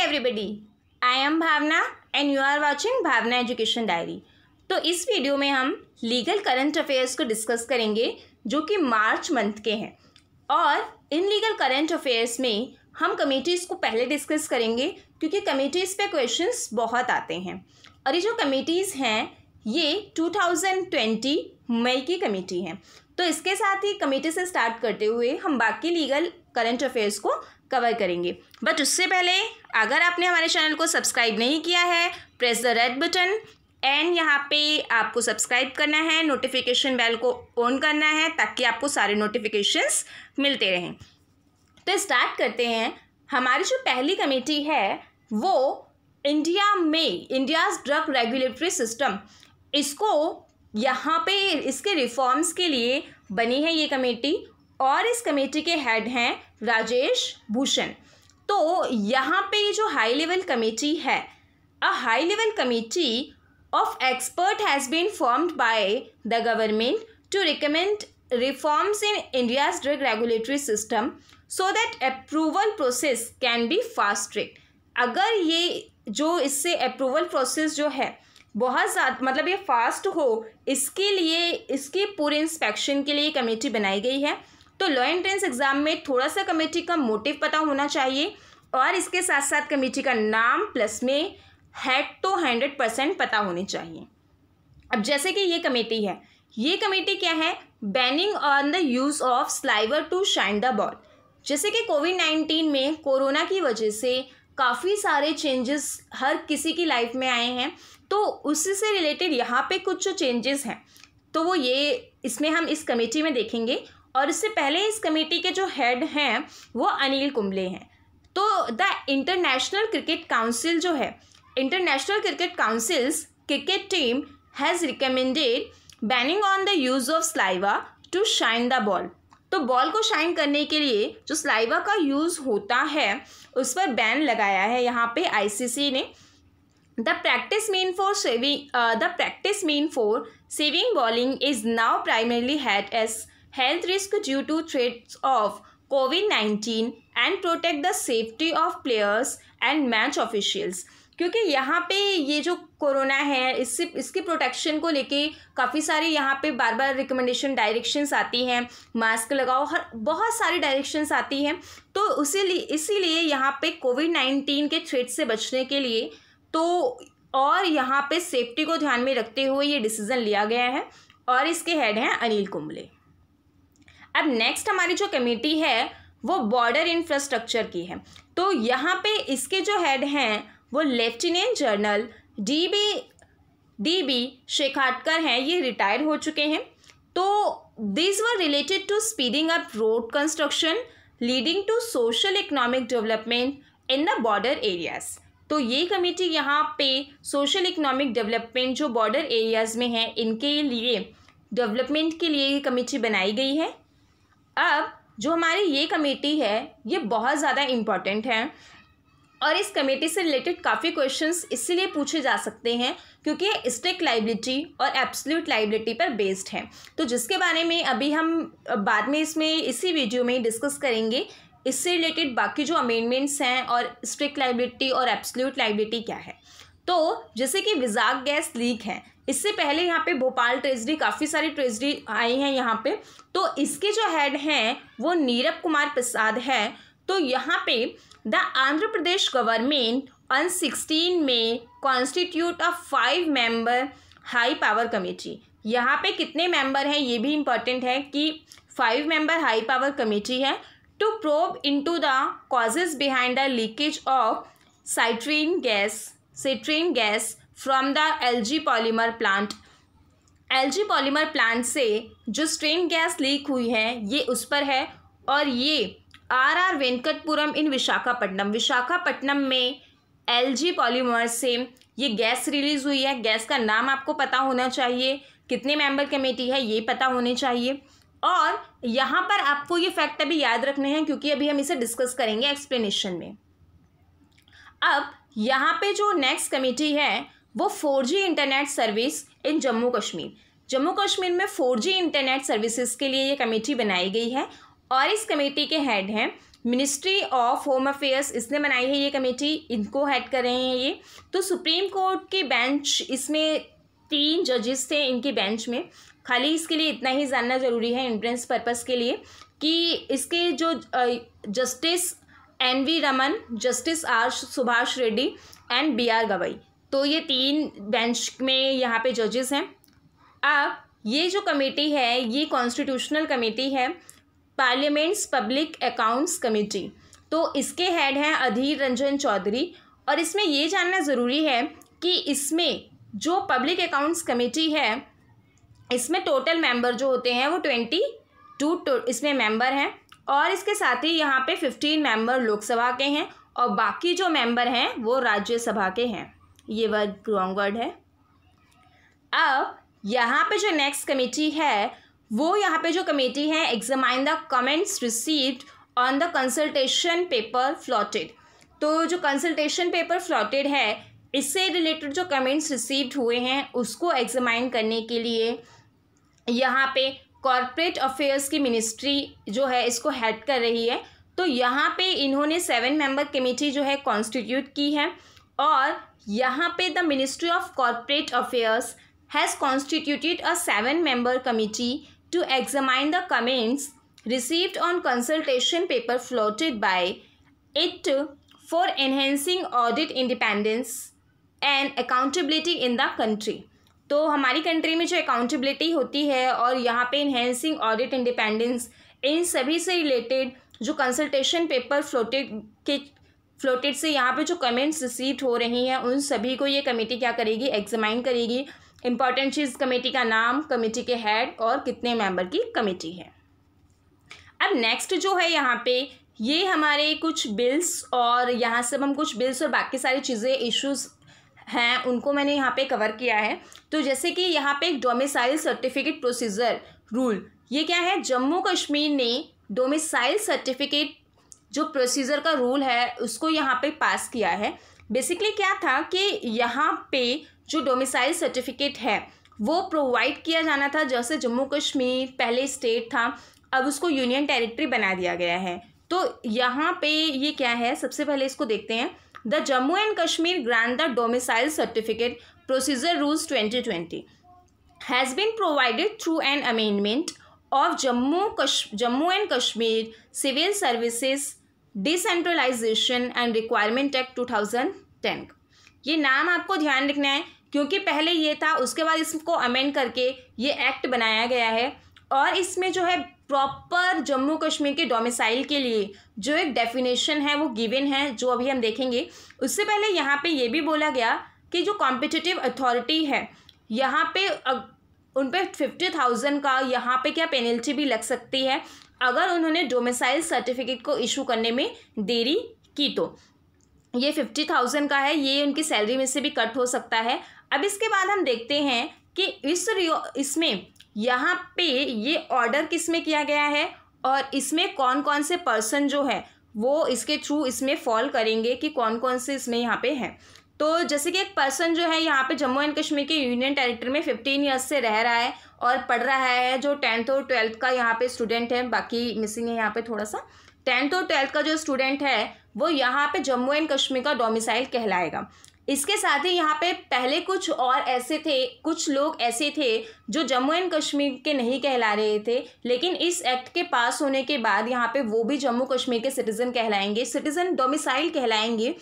everybody, I am Bhavna and you are watching Bhavna education diary. तो इस video में हम लीगल करंट अफेयर्स को डिस्कस करेंगे जो कि मार्च मंथ के हैं। और इन लीगल करंट अफेयर्स में हम कमेटीज़ को पहले डिस्कस करेंगे क्योंकि कमेटीज़ पे क्वेश्चंस बहुत आते हैं। और ये जो कमेटीज़ हैं ये 2020 मई की कमेटी हैं। तो इसके साथ ही कमेटी से स्टार्ट करते हुए हम बाकी लीगल करंट अफेयर्स को कवर करेंगे। बट उससे पहले अगर आपने हमारे चैनल को सब्सक्राइब नहीं किया है, press the red button and यहाँ पे आपको सब्सक्राइब करना है, नोटिफिकेशन बेल को ऑन करना है ताकि आपको सारे नोटिफिकेशंस मिलते रहें। तो स्टार्ट करते हैं। हमारी जो पहली कमेटी है वो इंडियाज़ ड्रग रेगुलेटरी सिस्टम, इसको यहाँ पे इसके रिफॉर्म्स के लिए बनी है ये कमेटी और इस कमेटी के हेड हैं राजेश भूषण। तो यहाँ पे ये जो हाई लेवल कमेटी है, a high level committee of expert has been formed by the government to recommend reforms in India's drug regulatory system so that approval process can be fast tracked। अगर ये जो इससे approval process जो है बहुत ज़्यादा मतलब ये फास्ट हो, इसके लिए इसके पूरे इंस्पेक्शन के लिए कमेटी बनाई गई है। तो लॉ एंट्रेंस एग्ज़ाम में थोड़ा सा कमेटी का मोटिव पता होना चाहिए और इसके साथ साथ कमेटी का नाम प्लस में हेड तो 100% पता होनी चाहिए। अब जैसे कि ये कमेटी है, ये कमेटी क्या है, banning on the use of saliva to shine the ball. जैसे कि कोविड-19 में कोरोना की वजह से काफ़ी सारे चेंजेस हर किसी की लाइफ में आए हैं, तो उसी से रिलेटेड यहाँ पे कुछ जो चेंजेस हैं तो वो ये इसमें हम इस कमेटी में देखेंगे। और इससे पहले इस कमेटी के जो हेड हैं वो अनिल कुंबले हैं। तो द इंटरनेशनल क्रिकेट काउंसिल जो है, international cricket councils cricket team has recommended banning on the use of saliva to shine the ball. तो बॉल को शाइन करने के लिए जो स्लाइवा का यूज़ होता है उस पर बैन लगाया है यहाँ पे आईसीसी ने। The practice mean for saving bowling is now primarily had as health risk due to threats of कोविड-19 and protect the safety of players and match officials. क्योंकि यहाँ पे ये जो कोरोना है इसकी प्रोटेक्शन को लेके काफ़ी सारी यहाँ पे बार बार रिकमेंडेशन डायरेक्शंस आती हैं, मास्क लगाओ, हर बहुत सारी डायरेक्शंस आती हैं। तो इसीलिए यहाँ पे कोविड-19 के थ्रेट से बचने के लिए तो और यहाँ पे सेफ्टी को ध्यान में रखते हुए ये डिसीज़न लिया गया है और इसके हेड हैं अनिल कुंबले। अब नेक्स्ट हमारी जो कमेटी है वो बॉर्डर इंफ्रास्ट्रक्चर की है। तो यहाँ पे इसके जो हेड हैं वो lieutenant general D B Shekatkar हैं, ये रिटायर हो चुके हैं। तो this were related to speeding up road construction leading to social economic development in the border areas. तो ये कमेटी यहाँ पे सोशल इकोनॉमिक डेवलपमेंट जो बॉर्डर एरियाज़ में है इनके लिए डेवलपमेंट के लिए ये कमेटी बनाई गई है। अब जो हमारी ये कमेटी है ये बहुत ज़्यादा इम्पॉर्टेंट है और इस कमेटी से रिलेटेड काफ़ी क्वेश्चंस इसीलिए पूछे जा सकते हैं क्योंकि ये स्ट्रिक्ट लाइबिलिटी और एब्सोल्यूट लाइबिलिटी पर बेस्ड है। तो जिसके बारे में अभी हम बाद में इसी वीडियो में डिस्कस करेंगे। इससे रिलेटेड बाकी जो अमेंडमेंट्स हैं और स्ट्रिक्ट लाइबिलिटी और एब्सोल्यूट लाइबिलिटी क्या है। तो जैसे कि विजाक गैस लीक है, इससे पहले यहाँ पे भोपाल ट्रेजरी काफ़ी सारी ट्रेजरी आई हैं यहाँ पे। तो इसके जो हेड हैं वो नीरब कुमार प्रसाद है। तो यहाँ पे the Andhra Pradesh government on 16 में कॉन्स्टिट्यूट अ 5 मेंबर हाई पावर कमेटी। यहाँ पे कितने मेंबर हैं ये भी इम्पॉर्टेंट है कि 5 मेंबर हाई पावर कमेटी है to probe into the causes behind the leakage of styrene gas from the LG polymer plant. LG polymer plant से जो स्ट्रेन गैस लीक हुई है ये उस पर है और ये आर वेंकटपुरम इन विशाखापट्टनम में एलजी पॉलीमर से ये गैस रिलीज़ हुई है। गैस का नाम आपको पता होना चाहिए, कितने मेंबर कमेटी है ये पता होने चाहिए। और यहाँ पर आपको ये फैक्ट अभी याद रखने हैं क्योंकि अभी हम इसे डिस्कस करेंगे एक्सप्लेनेशन में। अब यहाँ पे जो नेक्स्ट कमेटी है वो 4G internet service in Jammu Kashmir में 4G इंटरनेट सर्विसेज के लिए ये कमेटी बनाई गई है और इस कमेटी के हेड हैं मिनिस्ट्री ऑफ होम अफेयर्स इसने बनाई है ये कमेटी, इनको हेड कर रहे हैं ये। तो सुप्रीम कोर्ट की बेंच, इसमें 3 जजेस थे इनकी बेंच में। खाली इसके लिए इतना ही जानना ज़रूरी है एंट्रेंस पर्पस के लिए कि इसके जो justice NV Raman, justice R Subhash Reddy and BR Gavai, तो ये 3 बेंच में यहाँ पे जजेस हैं। अब ये जो कमेटी है ये कॉन्स्टिट्यूशनल कमेटी है, पार्लियामेंट्स पब्लिक अकाउंट्स कमेटी। तो इसके हेड हैं अधीर रंजन चौधरी। और इसमें ये जानना ज़रूरी है कि इसमें जो पब्लिक अकाउंट्स कमेटी है इसमें टोटल मेंबर जो होते हैं वो 22 इसमें मेंबर हैं, और इसके साथ ही यहाँ पे 15 मेंबर लोकसभा के हैं और बाकी जो मेंबर हैं वो राज्यसभा के हैं। ये वर्ड रॉन्ग वर्ड है। अब यहाँ पे जो नेक्स्ट कमेटी है वो यहाँ पे जो कमेटी है examine the comments received on the consultation paper floated. तो जो कंसल्टेशन पेपर फ्लोटेड है इससे रिलेटेड जो कमेंट्स रिसीव्ड हुए हैं उसको एग्जामाइन करने के लिए यहाँ पे कॉर्पोरेट अफेयर्स की मिनिस्ट्री जो है इसको हेड कर रही है। तो यहाँ पे इन्होंने 7 मेंबर कमेटी जो है कॉन्स्टिट्यूट की है, और यहाँ पे the ministry of corporate affairs has constituted a 7 member committee to examine the comments received on consultation paper floated by it for enhancing audit independence and accountability in the country। तो हमारी country में जो accountability होती है और यहाँ पे enhancing audit independence, इन सभी से रिलेटेड जो कंसल्टेशन पेपर फ्लोटेड से यहाँ पे जो कमेंट्स रिसीव्ड हो रही हैं उन सभी को ये कमेटी क्या करेगी, एग्जामाइन करेगी। इंपॉर्टेंट चीज़ कमेटी का नाम, कमेटी के हेड और कितने मेंबर की कमेटी है। अब नेक्स्ट जो है यहाँ पे ये हमारे कुछ बिल्स, और यहाँ से हम कुछ बिल्स और बाकी सारी चीज़ें इश्यूज हैं उनको मैंने यहाँ पे कवर किया है। तो जैसे कि यहाँ पे एक डोमिसाइल सर्टिफिकेट प्रोसीजर रूल, ये क्या है, जम्मू कश्मीर ने डोमिसाइल सर्टिफिकेट जो प्रोसीजर का रूल है उसको यहाँ पे पास किया है। बेसिकली क्या था कि यहाँ पे जो डोमिसाइल सर्टिफिकेट है वो प्रोवाइड किया जाना था। जैसे जम्मू कश्मीर पहले स्टेट था, अब उसको यूनियन टेरिटरी बना दिया गया है। तो यहाँ पे ये क्या है, सबसे पहले इसको देखते हैं। The Jammu and Kashmir grant the domicile certificate procedure rules 2020 has been provided through an amendment of Jammu and Kashmir civil services decentralisation and requirement act 2010। ये नाम आपको ध्यान रखना है क्योंकि पहले ये था, उसके बाद इसको अमेंड करके ये एक्ट बनाया गया है। और इसमें जो है प्रॉपर जम्मू कश्मीर के डोमिसाइल के लिए जो एक डेफिनेशन है वो गिवन है, जो अभी हम देखेंगे। उससे पहले यहाँ पे ये भी बोला गया कि जो कॉम्पिटिटिव अथॉरिटी है यहाँ पे उन पर 50,000 का यहाँ पे क्या पेनल्टी भी लग सकती है अगर उन्होंने डोमिसाइल सर्टिफिकेट को इशू करने में देरी की। तो ये 50,000 का है, ये उनकी सैलरी में से भी कट हो सकता है। अब इसके बाद हम देखते हैं कि इसमें यहाँ पे ये ऑर्डर किस में किया गया है और इसमें कौन कौन से पर्सन जो है वो इसके थ्रू इसमें फॉल करेंगे कि कौन कौन से इसमें यहाँ पे हैं। तो जैसे कि एक पर्सन जो है यहाँ पे जम्मू एंड कश्मीर के यूनियन टेरिटरी में 15 ईयर्स से रह रहा है और पढ़ रहा है, जो 10th और 12th का यहाँ पे स्टूडेंट है, बाकी मिसिंग है यहाँ पे थोड़ा सा, 10th और 12th का जो स्टूडेंट है वो यहाँ पे जम्मू एंड कश्मीर का डोमिसाइल कहलाएगा। इसके साथ ही यहाँ पे पहले कुछ और ऐसे थे, कुछ लोग ऐसे थे जो जम्मू एंड कश्मीर के नहीं कहला रहे थे, लेकिन इस एक्ट के पास होने के बाद यहाँ पे वो भी जम्मू कश्मीर के सिटीज़न कहलाएंगे, सिटीज़न डोमिसाइल कहलाएंगे।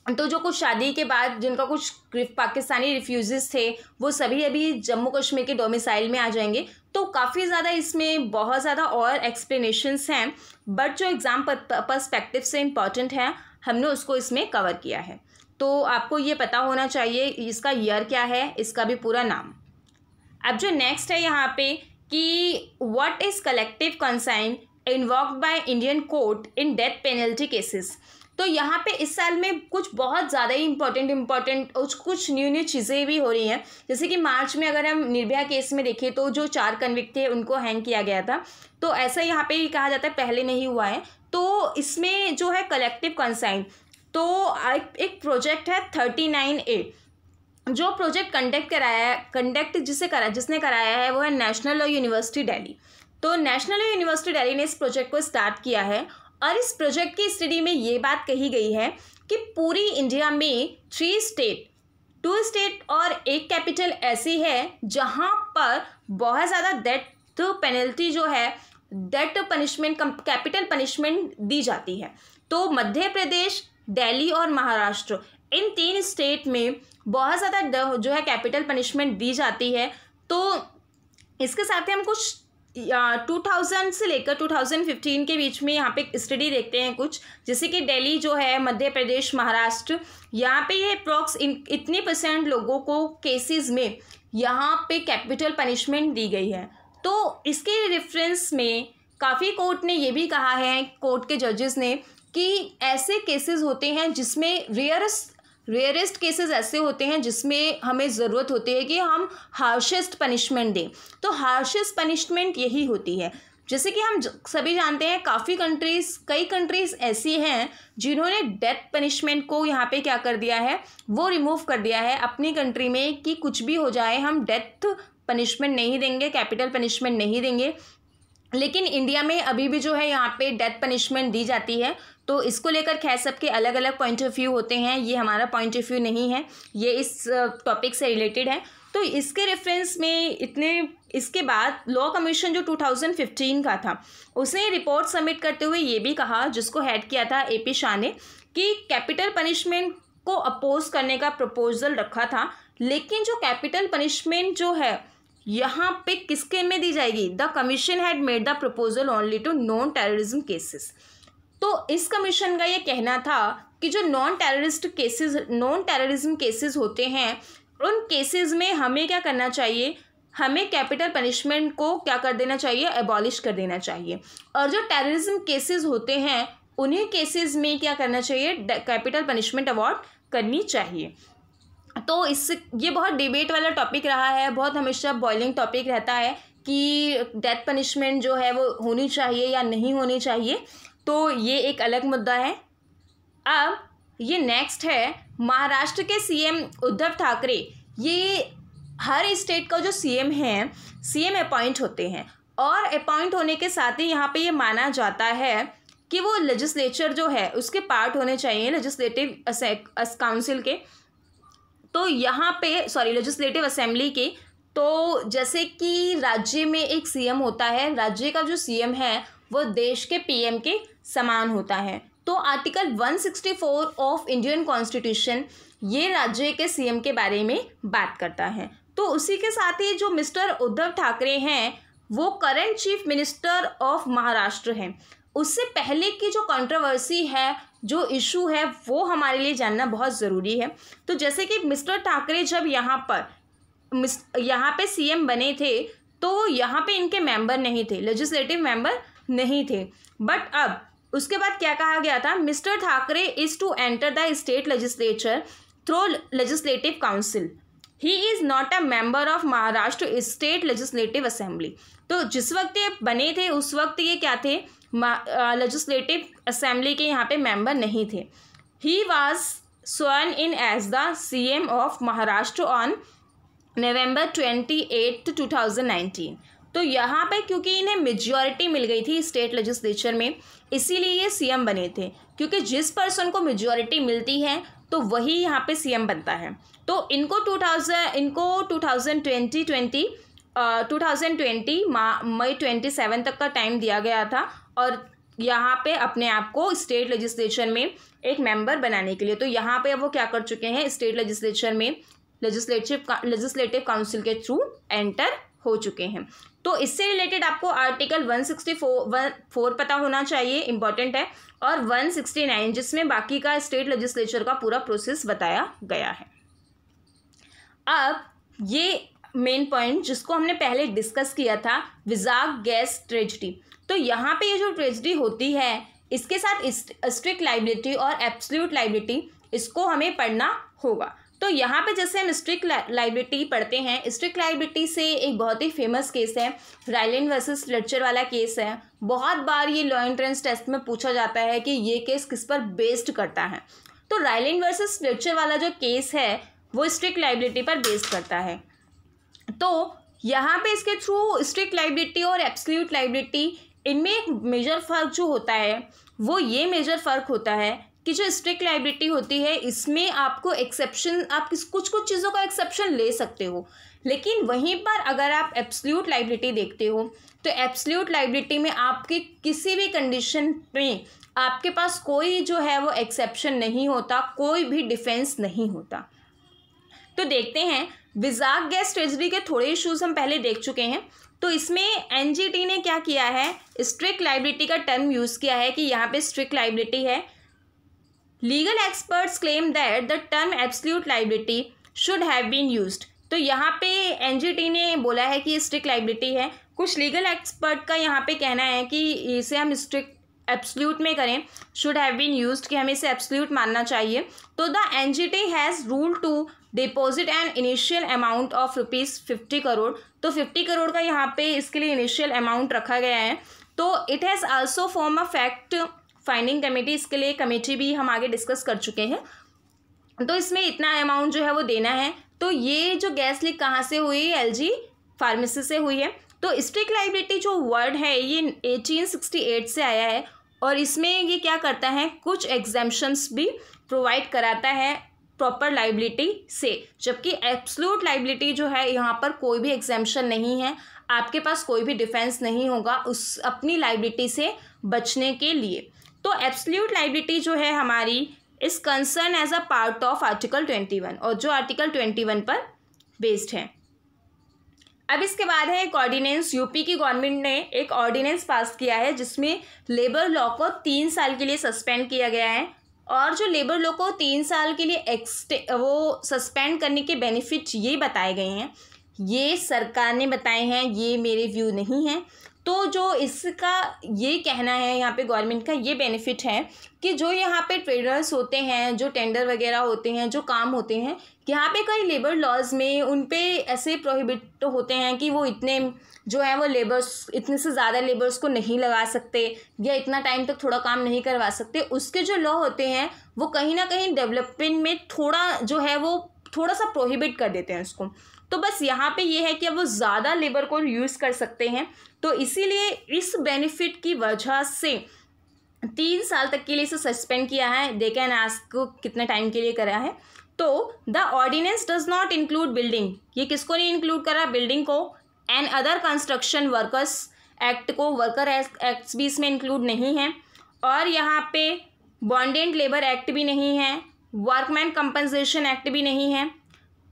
तो जो कुछ शादी के बाद जिनका कुछ पाकिस्तानी रिफ्यूजीज थे वो सभी अभी जम्मू कश्मीर के डोमिसाइल में आ जाएंगे। तो काफ़ी ज़्यादा इसमें बहुत ज़्यादा और एक्सप्लेनेशंस हैं, बट जो एग्ज़ाम पर्सपेक्टिव से इम्पॉर्टेंट है हमने उसको इसमें कवर किया है। तो आपको ये पता होना चाहिए इसका ईयर क्या है, इसका भी पूरा नाम। अब जो नेक्स्ट है यहाँ पे कि what is collective consign invoked by Indian court in death penalty cases. तो यहाँ पे इस साल में कुछ बहुत ज़्यादा ही इम्पॉर्टेंट कुछ न्यू चीज़ें भी हो रही हैं। जैसे कि मार्च में अगर हम निर्भया केस में देखें तो जो 4 कन्विक्ट थे उनको हैंग किया गया था। तो ऐसा यहाँ पे कहा जाता है पहले नहीं हुआ है। तो इसमें जो है कलेक्टिव कंसाइन, तो एक प्रोजेक्ट है 39A, जो प्रोजेक्ट जिसने कराया है वो है नेशनल लॉ यूनिवर्सिटी दिल्ली। तो नेशनल लॉ यूनिवर्सिटी दिल्ली ने इस प्रोजेक्ट को स्टार्ट किया है और इस प्रोजेक्ट की स्टडी में ये बात कही गई है कि पूरी इंडिया में 3 स्टेट, 2 स्टेट और 1 कैपिटल ऐसी है जहाँ पर बहुत ज़्यादा डेथ पेनल्टी जो है, डेथ पनिशमेंट, कैपिटल पनिशमेंट दी जाती है। तो मध्य प्रदेश, दिल्ली और महाराष्ट्र, इन 3 स्टेट में बहुत ज़्यादा जो है कैपिटल पनिशमेंट दी जाती है। तो इसके साथ ही हम कुछ 2000 से लेकर 2015 के बीच में यहाँ पे स्टडी देखते हैं कुछ, जैसे कि दिल्ली जो है, मध्य प्रदेश, महाराष्ट्र, यहाँ पे ये अप्रॉक्स इतने % लोगों को केसेस में यहाँ पे कैपिटल पनिशमेंट दी गई है। तो इसके रेफरेंस में काफ़ी कोर्ट ने ये भी कहा है, कोर्ट के जजेस ने, कि ऐसे केसेस होते हैं जिसमें रेयरेस्ट केसेस ऐसे होते हैं जिसमें हमें ज़रूरत होती है कि हम हार्शेस्ट पनिशमेंट दें। तो हार्शेस्ट पनिशमेंट यही होती है। जैसे कि हम सभी जानते हैं कई कंट्रीज़ ऐसी हैं जिन्होंने डेथ पनिशमेंट को यहाँ पे क्या कर दिया है, वो रिमूव कर दिया है अपनी कंट्री में, कि कुछ भी हो जाए हम डेथ पनिशमेंट नहीं देंगे, कैपिटल पनिशमेंट नहीं देंगे। लेकिन इंडिया में अभी भी जो है यहाँ पे डेथ पनिशमेंट दी जाती है। तो इसको लेकर खैर सबके अलग अलग पॉइंट ऑफ व्यू होते हैं, ये हमारा पॉइंट ऑफ व्यू नहीं है, ये इस टॉपिक से रिलेटेड है। तो इसके रेफरेंस में इसके बाद लॉ कमीशन जो 2015 का था, उसने रिपोर्ट सबमिट करते हुए ये भी कहा, जिसको हेड किया था AP शाह ने, कि कैपिटल पनिशमेंट को अपोज करने का प्रपोजल रखा था, लेकिन जो कैपिटल पनिशमेंट जो है यहाँ पे किसके में दी जाएगी, the commission had made the proposal only to non terrorism cases. तो इस कमीशन का ये कहना था कि जो नॉन टेररिज्म केसेस होते हैं, उन केसेस में हमें क्या करना चाहिए, हमें कैपिटल पनिशमेंट को क्या कर देना चाहिए, एबॉलिश कर देना चाहिए। और जो टेररिज्म केसेस होते हैं, उन्हीं केसेस में क्या करना चाहिए, कैपिटल पनिशमेंट अवॉर्ड करनी चाहिए। तो इससे ये बहुत डिबेट वाला टॉपिक रहा है, बहुत हमेशा बॉइलिंग टॉपिक रहता है कि डेथ पनिशमेंट जो है वो होनी चाहिए या नहीं होनी चाहिए। तो ये एक अलग मुद्दा है। अब ये नेक्स्ट है महाराष्ट्र के CM उद्धव ठाकरे। ये हर स्टेट का जो CM है, CM अपॉइंट होते हैं, और अपॉइंट होने के साथ ही यहाँ पे ये माना जाता है कि वो लेजिस्लेचर जो है उसके पार्ट होने चाहिए, लेजिस्लेटिव काउंसिल के, तो यहाँ पे लेजिस्लेटिव असेंबली के। तो जैसे कि राज्य में एक CM होता है, राज्य का जो CM है वो देश के PM के समान होता है। तो आर्टिकल 164 ऑफ इंडियन कॉन्स्टिट्यूशन ये राज्य के CM के बारे में बात करता है। तो उसी के साथ ही जो मिस्टर उद्धव ठाकरे हैं वो current chief minister of Maharashtra हैं। उससे पहले की जो कंट्रोवर्सी है, जो इशू है, वो हमारे लिए जानना बहुत ज़रूरी है। तो जैसे कि मिस्टर ठाकरे जब यहाँ पे CM बने थे, तो यहाँ पे इनके मेंबर नहीं थे, लेजिस्लेटिव मेंबर नहीं थे। बट अब उसके बाद क्या कहा गया था, mister Thackeray is to enter the state legislature through legislative council, he is not a member of Maharashtra state legislative assembly. तो जिस वक्त ये बने थे उस वक्त ये क्या थे, लेजिस्लेटिव असेंबली के यहाँ पे मेंबर नहीं थे। He was sworn in as the CM of Maharashtra on November 28, 2019। तो यहाँ पे क्योंकि इन्हें मेजॉरिटी मिल गई थी स्टेट लेजिस्लेचर में, इसीलिए ये CM बने थे, क्योंकि जिस पर्सन को मेजॉरिटी मिलती है तो वही यहाँ पे CM बनता है। तो इनको 2020 मई 27 तक का टाइम दिया गया था, और यहाँ पे अपने आप को स्टेट लेजिस्लेचर में एक मेंबर बनाने के लिए। तो यहाँ पे वो क्या कर चुके हैं, स्टेट लेजिस्लेचर में लेजिस्लेटिव काउंसिल के थ्रू एंटर हो चुके हैं। तो इससे रिलेटेड आपको आर्टिकल 164 पता होना चाहिए, इम्पॉर्टेंट है, और 169 जिसमें बाकी का स्टेट लेजिस्लेचर का पूरा प्रोसेस बताया गया है। अब ये मेन पॉइंट जिसको हमने पहले डिस्कस किया था, विजाग गैस ट्रेजेडी। तो यहाँ पे ये जो ट्रेजेडी होती है, इसके साथ स्ट्रिक्ट लायबिलिटी और एब्सोल्यूट लायबिलिटी, इसको हमें पढ़ना होगा। तो यहाँ पे जैसे हम स्ट्रिक्ट लायबिलिटी पढ़ते हैं, स्ट्रिक्ट लायबिलिटी से एक बहुत ही फेमस केस है, राइलैंड वर्सेस फ्लेचर वाला केस है। बहुत बार ये लॉ एंट्रेंस टेस्ट में पूछा जाता है कि ये केस किस पर बेस्ड करता है। तो राइलैंड वर्सेस फ्लेचर वाला जो केस है वो स्ट्रिक्ट लायबिलिटी पर बेस्ड करता है। तो यहाँ पे इसके थ्रू स्ट्रिक्ट लायबिलिटी और एब्सोल्यूट लायबिलिटी, इनमें एक मेजर फर्क जो होता है वो ये मेजर फ़र्क होता है कि जो स्ट्रिक्ट लाइबिलिटी होती है इसमें आपको एक्सेप्शन, आप कुछ कुछ चीज़ों का एक्सेप्शन ले सकते हो, लेकिन वहीं पर अगर आप एब्सोल्यूट लाइबिलिटी देखते हो तो एब्सोल्यूट लाइबिलिटी में आपके किसी भी कंडीशन में आपके पास कोई जो है वो एक्सेप्शन नहीं होता, कोई भी डिफेंस नहीं होता। तो देखते हैं, विजाक गैस ट्रेजरी के थोड़े इश्यूज हम पहले देख चुके हैं। तो इसमें एनजीटी ने क्या किया है, स्ट्रिक्ट लाइबिलिटी का टर्म यूज़ किया है कि यहाँ पे स्ट्रिक्ट लाइबिलिटी है। Legal experts claim that the term absolute liability should have been used. तो यहाँ पे एनजीटी ने बोला है कि स्ट्रिक्ट लाइबिलिटी है। कुछ लीगल एक्सपर्ट का यहाँ पे कहना है कि इसे हम स्ट्रिक्ट एब्सोल्यूट में करें, शुड हैव बीन यूज्ड, कि हमें इसे एब्सोल्यूट मानना चाहिए। तो the NGT has rule to deposit an initial amount of ₹50 crore. तो 50 करोड़ का यहाँ पे इसके लिए इनिशियल अमाउंट रखा गया है। तो it has also form a fact finding committee, इसके लिए कमेटी भी हम आगे डिस्कस कर चुके हैं। तो इसमें इतना अमाउंट जो है वो देना है। तो ये जो गैस लीक कहाँ से हुई, एलजी फार्मेसी से हुई है। तो स्ट्रिक्ट लाइबिलिटी जो वर्ड है ये 1868 से आया है और इसमें ये क्या करता है, कुछ एग्जेम्पशंस भी प्रोवाइड कराता है प्रॉपर लाइबिलिटी से, जबकि एब्सोल्यूट लाइबिलिटी जो है यहाँ पर कोई भी एग्जेम्पशन नहीं है, आपके पास कोई भी डिफेंस नहीं होगा उस अपनी लाइबिलिटी से बचने के लिए। तो एब्सोल्यूट लाइबिलिटी जो है हमारी इस concern as a part of article 21 और जो आर्टिकल 21 पर बेस्ड है। अब इसके बाद है एक ऑर्डिनेंस, यूपी की गवर्नमेंट ने एक ऑर्डिनेंस पास किया है जिसमें लेबर लॉ को 3 साल के लिए सस्पेंड किया गया है। और जो लेबर लॉ को 3 साल के लिए वो सस्पेंड करने के बेनिफिट ये बताए गए हैं, ये सरकार ने बताए हैं, ये मेरे व्यू नहीं हैं। तो जो इसका ये कहना है यहाँ पे गवर्नमेंट का ये बेनिफिट है कि जो यहाँ पे ट्रेडर्स होते हैं, जो टेंडर वगैरह होते हैं, जो काम होते हैं, यहाँ पे कई लेबर लॉज में उन पे ऐसे प्रोहिबिट होते हैं कि वो इतने जो है वो लेबर्स, इतने से ज़्यादा लेबर्स को नहीं लगा सकते या इतना टाइम तक थोड़ा काम नहीं करवा सकते। उसके जो लॉ होते हैं वो कहीं ना कहीं डेवलपमेंट में थोड़ा जो है वो थोड़ा सा प्रोहिबिट कर देते हैं उसको। तो बस यहाँ पे ये है कि अब वो ज़्यादा लेबर को यूज़ कर सकते हैं। तो इसीलिए इस बेनिफिट की वजह से 3 साल तक के लिए इसे सस्पेंड किया है। दे कैन आस्क को कितने टाइम के लिए करा है। तो the ordinance does not include building, ये किसको नहीं इंक्लूड करा, बिल्डिंग को, and other construction workers act को, वर्कर एक्ट्स भी इसमें इंक्लूड नहीं है। और यहाँ पे बॉन्डेड लेबर एक्ट भी नहीं है, वर्कमैन कंपनसेशन एक्ट भी नहीं है,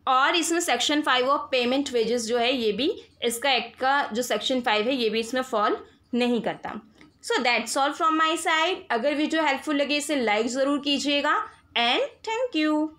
और इसमें सेक्शन 5 ऑफ पेमेंट वेजेस जो है ये भी इसका एक्ट का जो सेक्शन 5 है ये भी इसमें फॉल नहीं करता। So that's all from my side. अगर वीडियो हेल्पफुल लगे इसे लाइक ज़रूर कीजिएगा एंड थैंक यू।